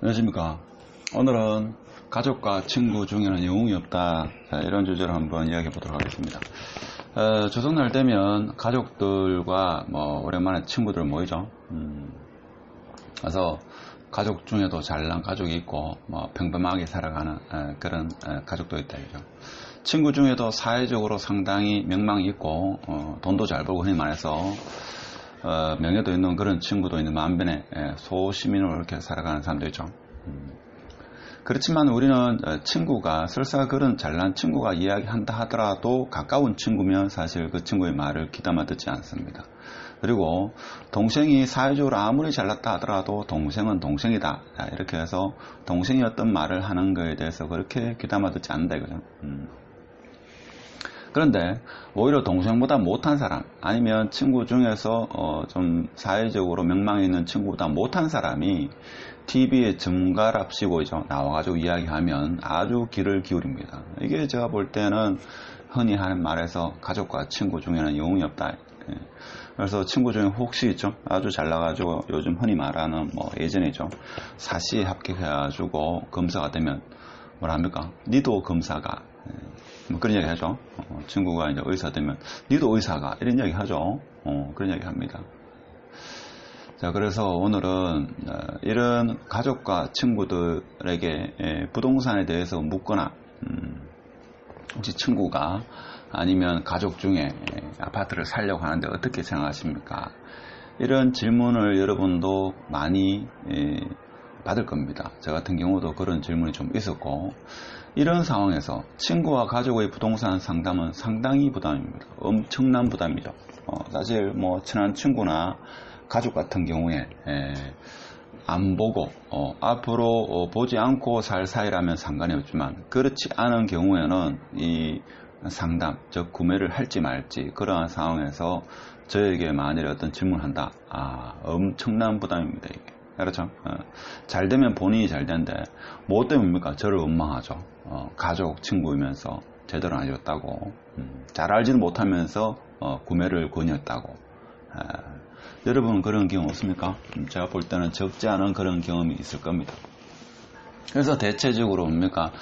안녕하십니까. 오늘은 가족과 친구 중에는 영웅이 없다, 이런 주제로 한번 이야기해 보도록 하겠습니다. 조선날 되면 가족들과 오랜만에 친구들 모이죠. 그래서 가족 중에도 잘난 가족이 있고 평범하게 살아가는 그런 가족도 있다 이죠. 친구 중에도 사회적으로 상당히 명망이 있고 돈도 잘 벌고 흔히 말해서 명예도 있는 그런 친구도 있는 반면에 소시민으로 이렇게 살아가는 사람도 있죠. 그렇지만 우리는 친구가 설사 그런 잘난 친구가 이야기한다 하더라도 가까운 친구면 사실 그 친구의 말을 귀담아 듣지 않습니다. 그리고 동생이 사회적으로 아무리 잘났다 하더라도 동생은 동생이다, 이렇게 해서 동생이 어떤 말을 하는 거에 대해서 그렇게 귀담아 듣지 않는다 이거죠. 그런데 오히려 동생보다 못한 사람, 아니면 친구 중에서 좀 사회적으로 명망이 있는 친구보다 못한 사람이 TV에 전문가랍시고 나와가지고 이야기하면 아주 귀를 기울입니다. 이게 제가 볼 때는 흔히 하는 말에서 가족과 친구 중에는 영웅이 없다. 그래서 친구 중에 혹시 있죠, 아주 잘나가지고 요즘 흔히 말하는 예전이죠, 사시에 합격해가지고 검사가 되면 뭐라 합니까? 니도 검사가, 그런 이야기 하죠. 친구가 이제 의사 되면 니도 의사가, 이런 이야기 하죠. 그런 이야기 합니다. 자, 그래서 오늘은 이런 가족과 친구들에게 부동산에 대해서 묻거나 혹시 친구가 아니면 가족 중에 아파트를 사려고 하는데 어떻게 생각하십니까? 이런 질문을 여러분도 많이 받을 겁니다. 저 같은 경우도 그런 질문이 좀 있었고, 이런 상황에서 친구와 가족의 부동산 상담은 상당히 부담입니다. 엄청난 부담이죠. 사실 친한 친구나 가족 같은 경우에 안 보고 앞으로 보지 않고 살 사이라면 상관이 없지만, 그렇지 않은 경우에는 이 상담, 즉 구매를 할지 말지 그러한 상황에서 저에게 만일에 어떤 질문을 한다, 엄청난 부담입니다. 이게. 그렇죠? 잘 되면 본인이 잘 되는데 뭐 때문입니까? 저를 원망하죠. 가족, 친구이면서 제대로 안 해줬다고, 잘 알지는 못하면서 구매를 권유했다고. 여러분은 그런 경험 없습니까? 제가 볼 때는 적지 않은 그런 경험이 있을 겁니다. 그래서 대체적으로 뭡니까?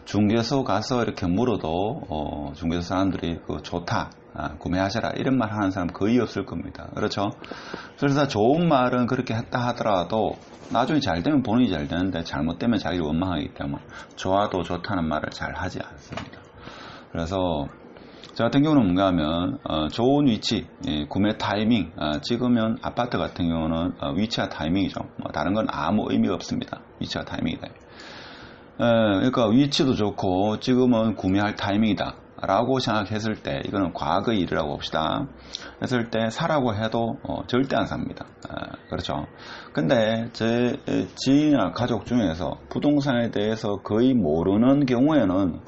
중개소 가서 이렇게 물어도 중개소 사람들이 좋다, 구매하셔라, 이런 말 하는 사람 거의 없을 겁니다. 그렇죠? 그래서 좋은 말은 그렇게 했다 하더라도 나중에 잘 되면 본인이 잘 되는데 잘못되면 자기를 원망하기 때문에 좋아도 좋다는 말을 잘 하지 않습니다. 그래서 저 같은 경우는 뭔가 하면 좋은 위치, 구매 타이밍, 찍으면 아파트 같은 경우는 위치와 타이밍이죠. 다른 건 아무 의미가 없습니다. 위치와 타이밍이다. 그러니까 위치도 좋고 지금은 구매할 타이밍이다 라고 생각했을 때, 이거는 과거의 일이라고 봅시다. 했을 때 사라고 해도 절대 안 삽니다. 그렇죠. 근데 제 지인이나 가족 중에서 부동산에 대해서 거의 모르는 경우에는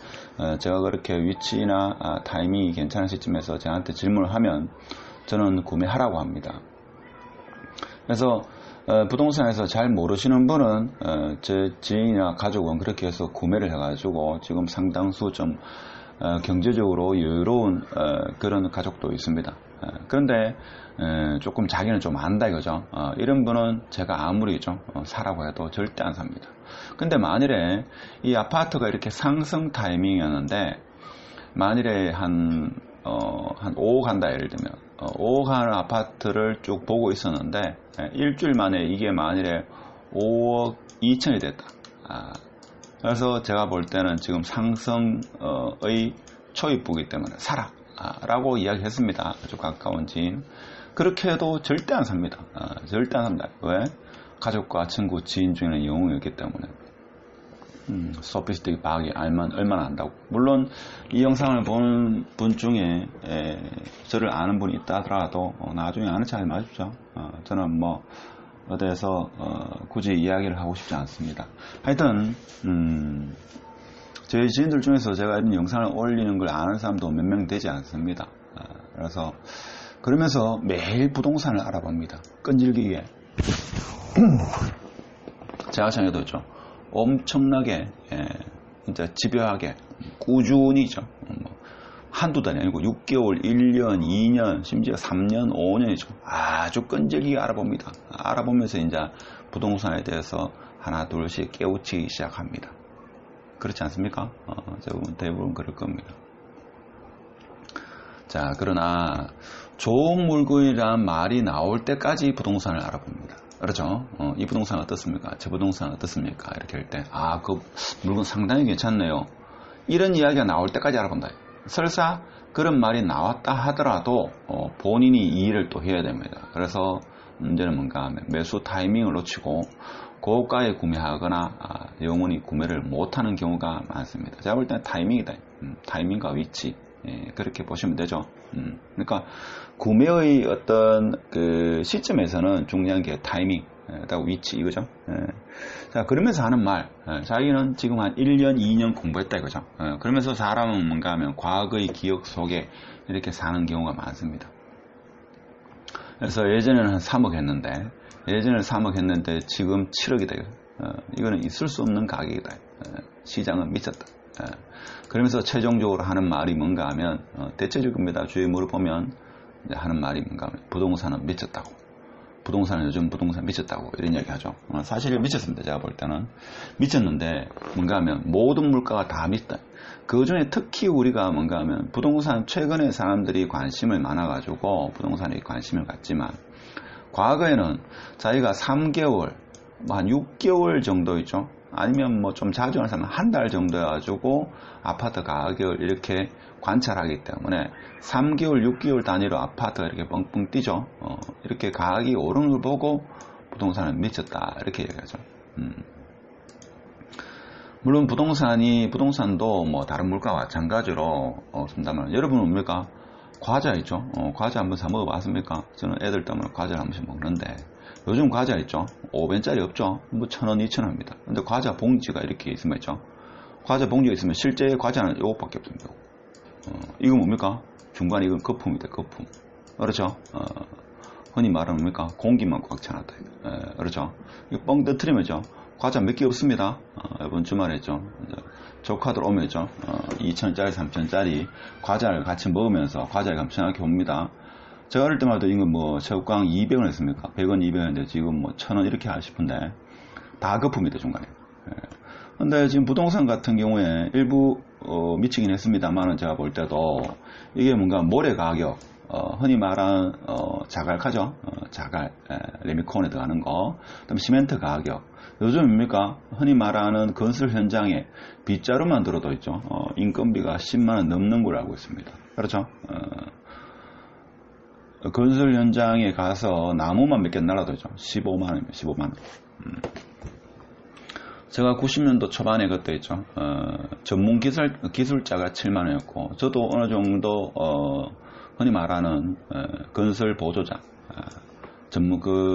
제가 그렇게 위치나 타이밍이 괜찮은 시점에서 저한테 질문을 하면 저는 구매하라고 합니다. 그래서 부동산에서 잘 모르시는 분은 제 지인이나 가족은 그렇게 해서 구매를 해가지고 지금 상당수 좀 경제적으로 여유로운 그런 가족도 있습니다. 그런데 조금 자기는 좀 안다 이거죠. 이런 분은 제가 아무리 사라고 해도 절대 안 삽니다. 근데 만일에 이 아파트가 이렇게 상승 타이밍이었는데, 만일에 한 5억 한다 예를 들면 5억 하는 아파트를 쭉 보고 있었는데 일주일 만에 이게 만일에 5억 2천이 됐다. 그래서 제가 볼 때는 지금 상승의 초입부이기 때문에 사라 라고 이야기했습니다. 아주 가까운 지인. 그렇게 해도 절대 안 삽니다. 절대 안 삽니다. 왜? 가족과 친구, 지인 중에는 영웅이 없기 때문에. 소피스틱 파악이 알면 얼마나 안다고. 물론 이 영상을 보는 분 중에 저를 아는 분이 있다 하더라도 나중에 아는 척 하지 마십시오. 저는 어디에서 굳이 이야기를 하고 싶지 않습니다. 하여튼 제 지인들 중에서 제가 이런 영상을 올리는 걸 아는 사람도 몇 명 되지 않습니다. 그래서 그러면서 매일 부동산을 알아봅니다. 끈질기게. 제가 생각해도 있죠. 엄청나게 진짜 집요하게 꾸준히죠. 한두 달이 아니고 6개월, 1년, 2년, 심지어 3년, 5년이죠. 아주 끈질기게 알아봅니다. 알아보면서 이제 부동산에 대해서 하나 둘씩 깨우치기 시작합니다. 그렇지 않습니까? 대부분 그럴 겁니다. 자, 그러나 좋은 물건이란 말이 나올 때까지 부동산을 알아봅니다. 그렇죠? 이 부동산 어떻습니까? 저 부동산 어떻습니까? 이렇게 할 때, 그 물건 상당히 괜찮네요. 이런 이야기가 나올 때까지 알아본다. 설사 그런 말이 나왔다 하더라도 본인이 이해를 또 해야 됩니다. 그래서 문제는 뭔가 하면 매수 타이밍을 놓치고 고가에 구매하거나 영원히 구매를 못하는 경우가 많습니다. 제가 볼 때는 타이밍이다. 타이밍과 위치, 그렇게 보시면 되죠. 그러니까 구매의 어떤 그 시점에서는 중요한 게 타이밍, 위치 이거죠. 자, 그러면서 하는 말, 자기는 지금 한 1년, 2년 공부했다 이거죠. 그러면서 사람은 뭔가 하면 과거의 기억 속에 이렇게 사는 경우가 많습니다. 그래서 예전에는 한 3억 했는데, 예전에 3억 했는데 지금 7억이다. 이거는 있을 수 없는 가격이다. 시장은 미쳤다. 그러면서 최종적으로 하는 말이 뭔가 하면, 대체적입니다. 주위에 물어보면 하는 말이 뭔가 하면 부동산은 미쳤다고. 부동산은 요즘 부동산 미쳤다고 이런 이야기 하죠. 사실 미쳤습니다. 제가 볼 때는 미쳤는데 뭔가 하면 모든 물가가 다 미쳤다. 그 중에 특히 우리가 뭔가 하면 부동산 최근에 사람들이 관심을 많아가지고 부동산에 관심을 갖지만 과거에는 자기가 3개월, 한 6개월 정도 있죠. 아니면 뭐 좀 자주 하는 사람은 한 달 정도 해가지고 아파트 가격을 이렇게 관찰하기 때문에 3개월, 6개월 단위로 아파트가 이렇게 뻥뻥 뛰죠. 이렇게 가격이 오르는 걸 보고 부동산은 미쳤다 이렇게 얘기하죠. 물론 부동산도 뭐 다른 물가와 마찬가지로 쓴다면 여러분은 뭡니까? 과자 있죠. 과자 한번 사 먹어봤습니까? 저는 애들 때문에 과자를 한 번씩 먹는데 요즘 과자 있죠. 500원짜리 없죠. 뭐 1,000원, 2,000원입니다. 근데 과자 봉지가 이렇게 있으면 있죠. 과자 봉지가 있으면 실제 과자는 이것밖에 없습니다. 이거 뭡니까? 중간에 이건 거품입니다. 거품. 그렇죠? 흔히 말하는 뭡니까? 공기만 꽉 차놨다. 그렇죠? 이거 뻥 터트리면죠. 과자 몇 개 없습니다. 이번 주말에 했죠. 조카들 오면죠. 2,000원짜리, 3,000원짜리 과자를 같이 먹으면서 과자를 감천하게 옵니다. 제가 어릴 때만 해도 이건 뭐 체육관 200원 했습니까? 100원, 200원인데 지금 뭐 1,000원 이렇게 하고 싶은데 다 거품입니다. 중간에. 근데 지금 부동산 같은 경우에 일부 미치긴 했습니다만은 제가 볼 때도 이게 뭔가 모래 가격, 흔히 말하는 자갈카죠. 자갈, 레미콘에 들어가는 거, 그다음에 시멘트 가격. 요즘 뭡니까? 흔히 말하는 건설 현장에 빗자루만 들어도 있죠. 인건비가 10만 원 넘는 걸 알고 있습니다. 그렇죠? 건설 현장에 가서 나무만 몇 개 날라도 있죠. 15만 원이면 15만 원. 제가 90년도 초반에 그때 있죠. 전문 기술자가 7만 원이었고, 저도 어느 정도, 흔히 말하는, 건설 보조자,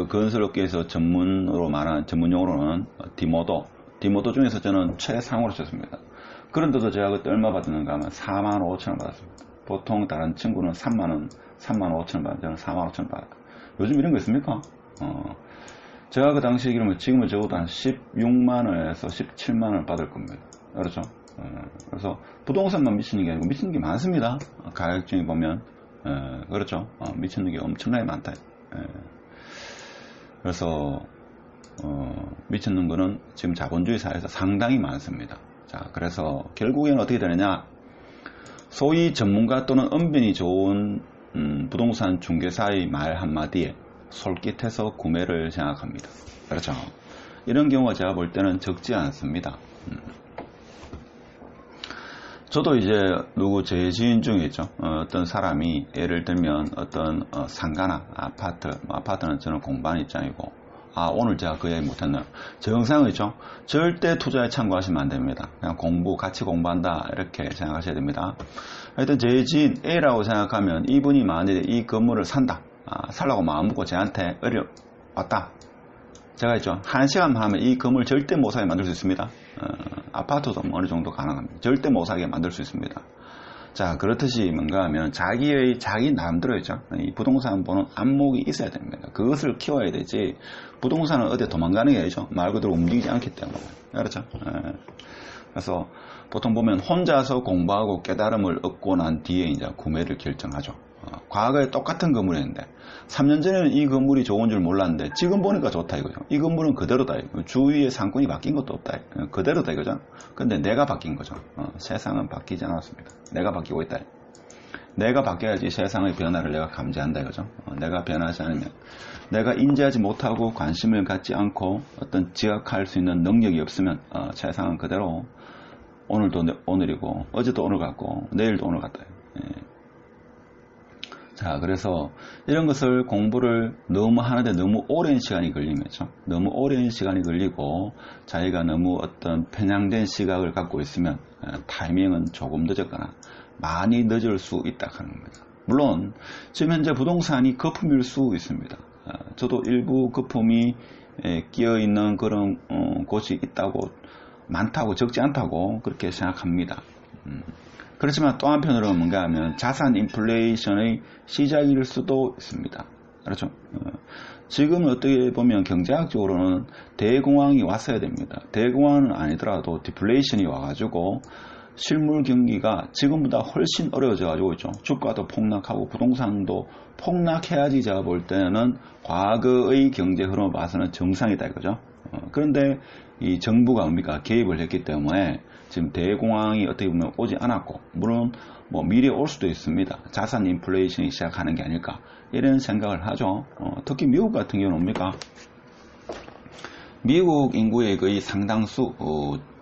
건설업계에서 전문으로 말하는, 전문용어로는 디모도 중에서 저는 최상으로 쳤습니다. 그런데도 제가 그때 얼마 받았는가 하면 4만 5천 원 받았습니다. 보통 다른 친구는 3만 5천 원 받았는데 저는 4만 5천 원 받았다. 요즘 이런 거 있습니까? 제가 그 당시에 그러면 지금은 적어도 한 16만 원에서 17만 원을 받을 겁니다. 그렇죠? 그래서 부동산만 미치는 게 아니고 미치는 게 많습니다. 가격 중에 보면. 그렇죠? 미치는 게 엄청나게 많다. 그래서, 미치는 거는 지금 자본주의 사회에서 상당히 많습니다. 자, 그래서 결국에는 어떻게 되느냐? 소위 전문가 또는 언변이 좋은 부동산 중개사의 말 한마디에 솔깃해서 구매를 생각합니다. 그렇죠. 이런 경우가 제가 볼 때는 적지 않습니다. 저도 이제 제 지인 중에 있죠. 어떤 사람이 예를 들면 어떤 상가나 아파트는 저는 공부하는 입장이고 오늘 제가 그 얘기 못했나요? 정상이죠. 절대 투자에 참고하시면 안 됩니다. 그냥 같이 공부한다 이렇게 생각하셔야 됩니다. 하여튼 제 지인 A라고 생각하면 이분이 만약에 이 건물을 산다. 살라고 마음 먹고 저한테 왔다. 제가 있죠. 1시간만 하면 이 건물 절대 못 사게 만들 수 있습니다. 아파트도 어느 정도 가능합니다. 절대 못 사게 만들 수 있습니다. 자, 그렇듯이 뭔가 하면 자기 나름대로 있죠. 이 부동산 보는 안목이 있어야 됩니다. 그것을 키워야 되지, 부동산은 어디 도망가는 게 아니죠. 말 그대로 움직이지 않기 때문에. 그렇죠. 그래서 보통 보면 혼자서 공부하고 깨달음을 얻고 난 뒤에 이제 구매를 결정하죠. 과거에 똑같은 건물이었는데 3년 전에는 이 건물이 좋은 줄 몰랐는데 지금 보니까 좋다 이거죠. 이 건물은 그대로다. 주위의 상권이 바뀐 것도 없다. 그대로다 이거죠. 근데 내가 바뀐 거죠. 세상은 바뀌지 않았습니다. 내가 바뀌고 있다. 내가 바뀌어야지 세상의 변화를 내가 감지한다 이거죠. 내가 변하지 않으면, 내가 인지하지 못하고 관심을 갖지 않고 어떤 지각할 수 있는 능력이 없으면 세상은 그대로 오늘도 오늘이고 어제도 오늘 같고 내일도 오늘 같다. 자, 그래서 이런 것을 공부를 너무 하는데 너무 오랜 시간이 걸리면죠. 너무 오랜 시간이 걸리고 자기가 너무 어떤 편향된 시각을 갖고 있으면 타이밍은 조금 늦었거나 많이 늦을 수 있다 하는 겁니다. 물론 지금 현재 부동산이 거품일 수 있습니다. 저도 일부 거품이 끼어있는 그런 곳이 있다고, 많다고, 적지 않다고 그렇게 생각합니다. 그렇지만 또 한편으로는 뭔가 하면 자산 인플레이션의 시작일 수도 있습니다. 그렇죠? 지금 어떻게 보면 경제학적으로는 대공황이 왔어야 됩니다. 대공황은 아니더라도 디플레이션이 와가지고 실물 경기가 지금보다 훨씬 어려워져 가지고 있죠. 주가도 폭락하고 부동산도 폭락해야지 제가 볼 때는 과거의 경제 흐름을 봐서는 정상이다 이거죠. 그런데 이 정부가 뭡니까? 개입을 했기 때문에 지금 대공황이 어떻게 보면 오지 않았고, 물론 뭐 미래에 올 수도 있습니다. 자산 인플레이션이 시작하는 게 아닐까 이런 생각을 하죠. 특히 미국 같은 경우는 뭡니까? 미국 인구의 거의 상당수,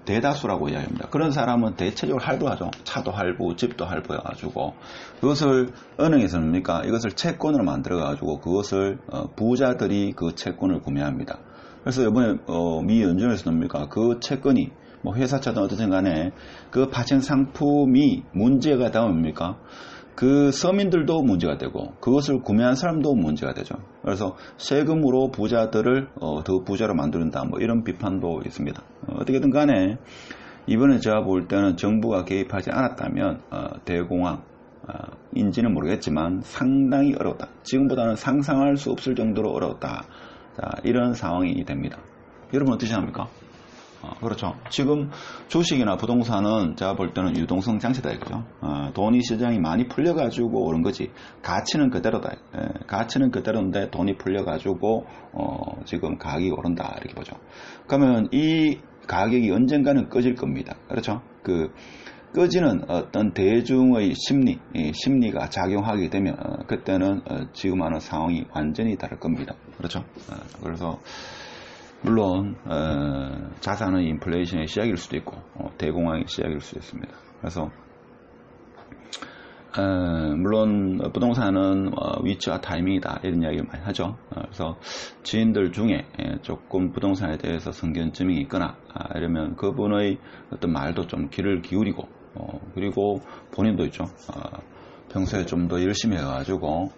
대다수라고 이야기합니다. 그런 사람은 대체적으로 할부하죠. 차도 할부, 집도 할부해가지고 그것을 은행에서 뭡니까? 이것을 채권으로 만들어가지고 그것을 부자들이 그 채권을 구매합니다. 그래서 이번에 미 연준에서 뭡니까? 그 채권이 뭐 회사차든 어쨌든 간에 그 파생 상품이 문제가 되면 뭡니까? 그 서민들도 문제가 되고 그것을 구매한 사람도 문제가 되죠. 그래서 세금으로 부자들을 더 부자로 만든다, 뭐 이런 비판도 있습니다. 어떻게든 간에 이번에 제가 볼 때는 정부가 개입하지 않았다면 대공황 인지는 모르겠지만 상당히 어려웠다. 지금보다는 상상할 수 없을 정도로 어려웠다. 자, 이런 상황이 됩니다. 여러분 어떻게 생각합니까? 그렇죠. 지금 주식이나 부동산은 제가 볼 때는 유동성 장치다 이거죠. 돈이 시장이 많이 풀려가지고 오른 거지. 가치는 그대로다. 가치는 그대로인데 돈이 풀려가지고 지금 가격이 오른다 이렇게 보죠. 그러면 이 가격이 언젠가는 꺼질 겁니다. 그렇죠. 그 꺼지는 어떤 대중의 심리가 작용하게 되면 그때는 지금 하는 상황이 완전히 다를 겁니다. 그렇죠. 그래서 물론 자산의 인플레이션의 시작일 수도 있고 대공황의 시작일 수도 있습니다. 그래서 물론 부동산은 위치와 타이밍이다 이런 이야기를 많이 하죠. 그래서 지인들 중에 조금 부동산에 대해서 성견증이 있거나 이러면 그분의 어떤 말도 좀 귀를 기울이고 그리고 본인도 있죠. 평소에 좀 더 열심히 해가지고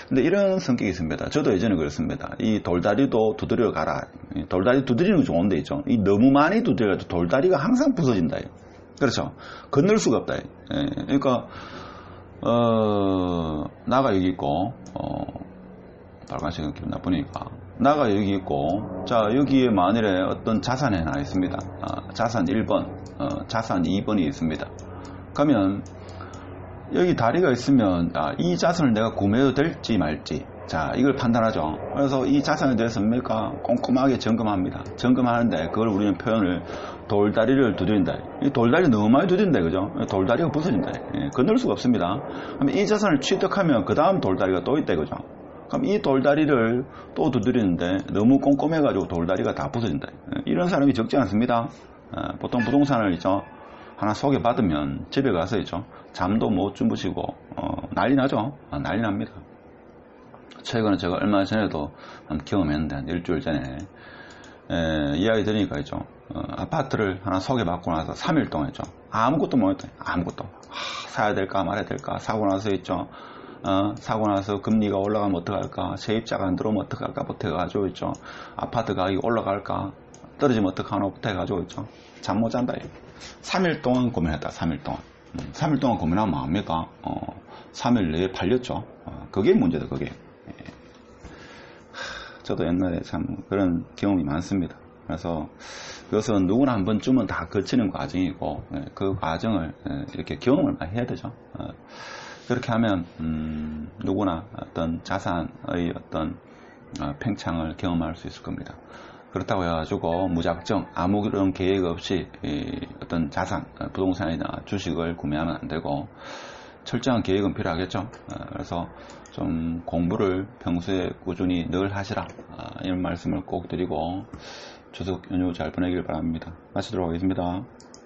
근데 이런 성격이 있습니다. 저도 예전에 그랬습니다. 이 돌다리도 두드려 가라. 돌다리 두드리는 게 좋은데 있죠. 이 너무 많이 두드려도 돌다리가 항상 부서진다. 그렇죠. 건널 수가 없다. 그러니까 나가 여기 있고 빨간색은 기분 나쁘니까 나가 여기 있고 자 여기에 만일에 어떤 자산이 하나 있습니다. 자산 1번 자산 2번이 있습니다. 그러면 여기 다리가 있으면 이 자산을 내가 구매해도 될지 말지 자 이걸 판단하죠. 그래서 이 자산에 대해서 뭡니까? 꼼꼼하게 점검합니다. 점검하는데 그걸 우리는 표현을 돌다리를 두드린다. 이 돌다리 너무 많이 두드린다 그죠? 돌다리가 부서진다. 건널 수가 없습니다. 그럼 이 자산을 취득하면 그 다음 돌다리가 또 있다 그죠? 그럼 이 돌다리를 또 두드리는데 너무 꼼꼼해가지고 돌다리가 다 부서진다. 이런 사람이 적지 않습니다. 보통 부동산을 있죠. 하나 소개받으면 집에 가서 있죠. 잠도 못 주무시고 난리 나죠. 난리 납니다. 최근에 제가 얼마 전에도 경험했는데 한 일주일 전에 이야기 들으니까 있죠. 아파트를 하나 소개받고 나서 3일 동안 있죠. 아무것도 못했다. 아무것도. 사야 될까 말아야 될까 사고 나서 있죠. 사고 나서 금리가 올라가면 어떡할까, 세입자가 안 들어오면 어떡할까 부터 해가지고 있죠. 아파트 가격이 올라갈까, 떨어지면 어떡하나 부터 해가지고 있죠. 잠 못 잔다. 3일 동안 고민했다. 3일 동안. 3일 동안 고민하면 뭐합니까? 3일 내에 팔렸죠. 그게 문제다. 그게. 저도 옛날에 참 그런 경험이 많습니다. 그래서 그것은 누구나 한 번쯤은 다 거치는 과정이고 그 과정을 이렇게 경험을 많이 해야 되죠. 그렇게 하면 누구나 어떤 자산의 어떤 팽창을 경험할 수 있을 겁니다. 그렇다고 해가지고 무작정 아무 그런 계획 없이 어떤 자산, 부동산이나 주식을 구매하면 안 되고 철저한 계획은 필요하겠죠. 그래서 좀 공부를 평소에 꾸준히 늘 하시라, 이런 말씀을 꼭 드리고 추석 연휴 잘 보내길 바랍니다. 마치도록 하겠습니다.